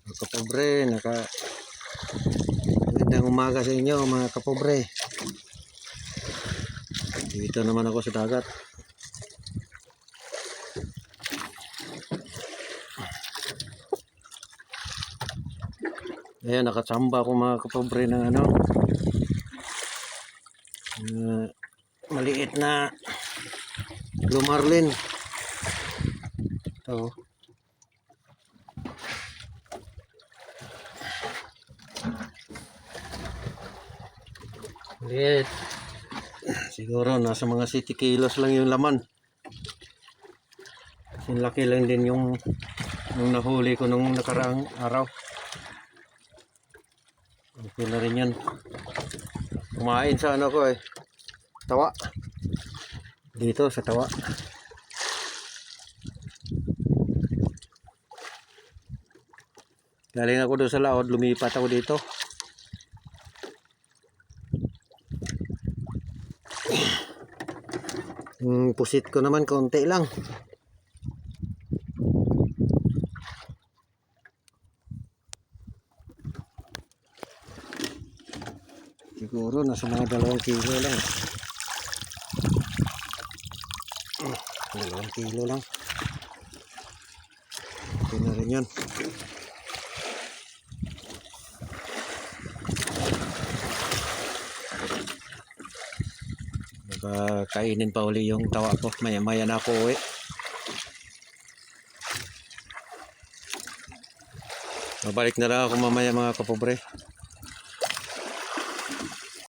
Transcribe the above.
Mga kapobre, magandang umaga sa inyo mga kapobre. Dito naman ako sa dagat. Ayan, nakatsamba ako mga kapobre ng maliit na blue marlin. Ito. Maliit. Siguro nasa mga 7 kilos lang yung laman. Kasi laki lang din yung nahuli ko nung nakaraang araw. Okay na rin yan. Kumain sa ko tawa. Dito sa tawa. Galing ako doon sa laod, lumipat ako dito. Pusit ko naman konti lang. Siguro nasa mga 2 kilo lang. 2 kilo lang. Okay na rin yan. Kainin pa uli yung tawa ko. Maya-maya na ako uwi. Babalik na lang ako mamaya mga kapobre.